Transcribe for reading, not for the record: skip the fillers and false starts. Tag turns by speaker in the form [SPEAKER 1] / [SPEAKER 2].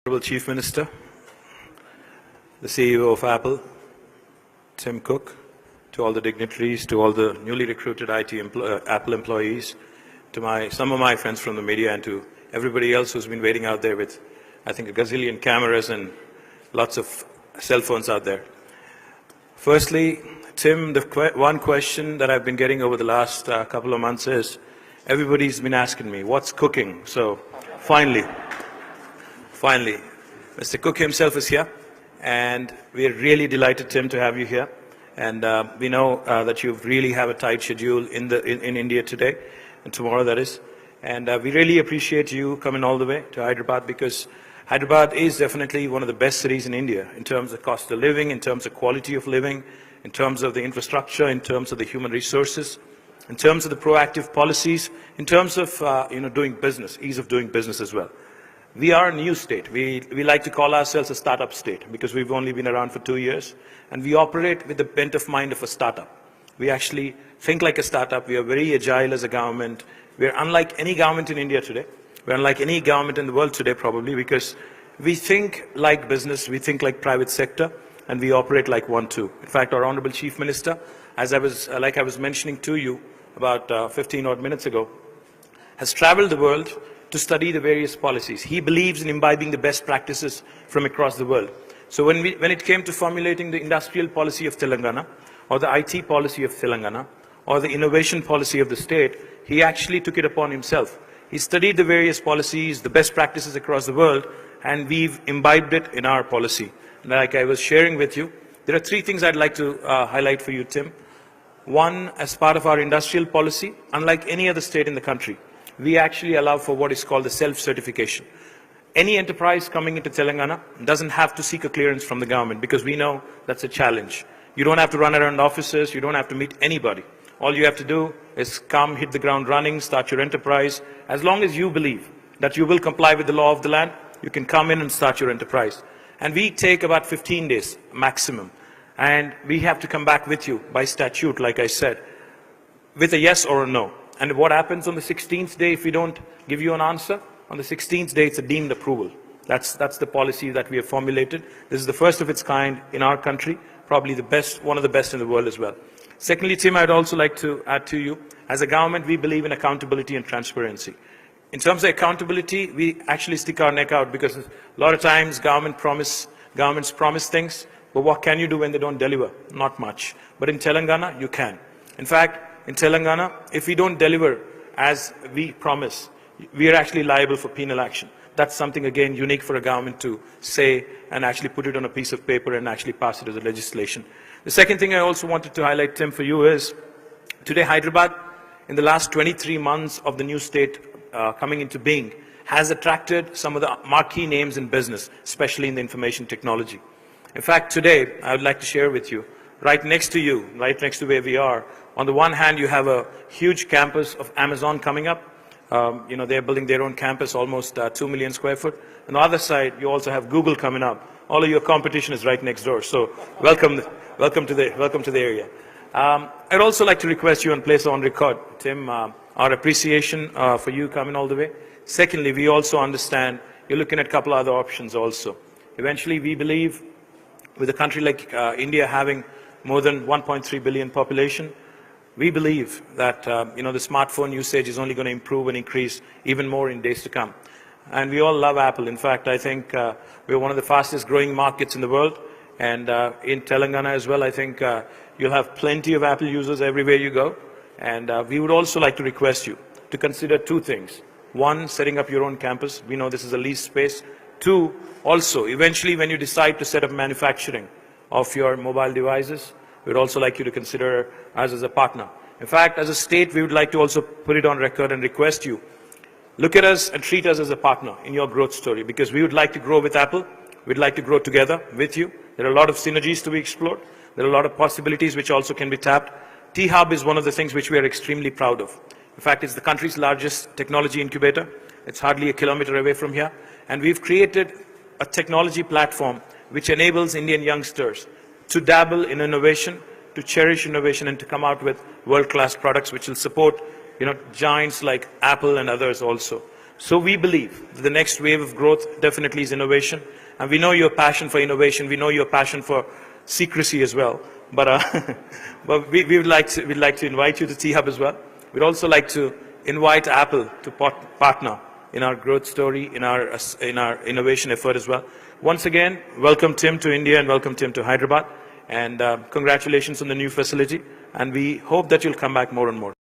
[SPEAKER 1] Honorable Chief Minister, the CEO of Apple, Tim Cook, to all the dignitaries, to all the newly recruited Apple employees, to some of my friends from the media, and to everybody else who's been waiting out there with, I think, a gazillion cameras and lots of cell phones out there. Firstly, Tim, the one question that I've been getting over the last couple of months is, everybody's been asking me, what's cooking? So finally, Mr. Cook himself is here, and we're really delighted, Tim, to have you here. And we know that you really have a tight schedule in India today and tomorrow, that is. And we really appreciate you coming all the way to Hyderabad, because Hyderabad is definitely one of the best cities in India in terms of cost of living, in terms of quality of living, in terms of the infrastructure, in terms of the human resources, in terms of the proactive policies, in terms of doing business, ease of doing business as well. We are a new state. We like to call ourselves a startup state because we've only been around for 2 years, and we operate with the bent of mind of a startup. We actually think like a startup. We are very agile as a government. We are unlike any government in India today. We're unlike any government in the world today, probably, because we think like business, we think like private sector, and we operate like one too. In fact, our Honorable Chief Minister, as I was mentioning to you about 15 odd minutes ago, has traveled the world to study the various policies. He believes in imbibing the best practices from across the world. So when it came to formulating the industrial policy of Telangana, or the IT policy of Telangana, or the innovation policy of the state, he actually took it upon himself. He studied the various policies, the best practices across the world, and we've imbibed it in our policy. Like I was sharing with you, there are 3 things I'd like to highlight for you, Tim. One, as part of our industrial policy, unlike any other state in the country, we actually allow for what is called the self-certification. Any enterprise coming into Telangana doesn't have to seek a clearance from the government, because we know that's a challenge. You don't have to run around offices, you don't have to meet anybody. All you have to do is come, hit the ground running, start your enterprise. As long as you believe that you will comply with the law of the land, you can come in and start your enterprise. And we take about 15 days maximum. And we have to come back with you by statute, like I said, with a yes or a no. And what happens on the 16th day if we don't give you an answer? On the 16th day, it's a deemed approval. That's the policy that we have formulated. This is the first of its kind in our country, probably the best, one of the best in the world as well. Secondly, Tim, I'd also like to add to you, as a government, we believe in accountability and transparency. In terms of accountability, we actually stick our neck out, because a lot of times governments promise things, but what can you do when they don't deliver? Not much. But in Telangana, you can. In fact, in Telangana, if we don't deliver as we promise, we are actually liable for penal action. That's something, again, unique for a government to say and actually put it on a piece of paper and actually pass it as a legislation. The second thing I also wanted to highlight, Tim, for you is, today Hyderabad, in the last 23 months of the new state coming into being, has attracted some of the marquee names in business, especially in the information technology. In fact, today, I would like to share with you, right next to you, right next to where we are, on the one hand, you have a huge campus of Amazon coming up. They're building their own campus, almost 2 million square foot. On the other side, you also have Google coming up. All of your competition is right next door. So welcome to the area. I'd also like to request you and place on record, Tim, our appreciation for you coming all the way. Secondly, we also understand you're looking at a couple other options also. Eventually, we believe with a country like India having more than 1.3 billion population, we believe that the smartphone usage is only going to improve and increase even more in days to come. And we all love Apple. In fact, I think we're one of the fastest growing markets in the world. And in Telangana as well, I think you'll have plenty of Apple users everywhere you go. And we would also like to request you to consider 2 things. 1, setting up your own campus. We know this is a leased space. 2, also, eventually when you decide to set up manufacturing of your mobile devices, we'd also like you to consider us as a partner. In fact, as a state, we would like to also put it on record and request you, look at us and treat us as a partner in your growth story, because we would like to grow with Apple. We'd like to grow together with you. There are a lot of synergies to be explored. There are a lot of possibilities which also can be tapped. T-Hub is one of the things which we are extremely proud of. In fact, it's the country's largest technology incubator. It's hardly a kilometer away from here. And we've created a technology platform which enables Indian youngsters to dabble in innovation, to cherish innovation, and to come out with world-class products which will support giants like Apple and others also. So we believe that the next wave of growth definitely is innovation. And we know your passion for innovation. We know your passion for secrecy as well. But, but we'd like to invite you to T-Hub as well. We'd also like to invite Apple to partner in our growth story, in our innovation effort as well. Once again, welcome Tim to India and welcome Tim to Hyderabad. And congratulations on the new facility. And we hope that you'll come back more and more.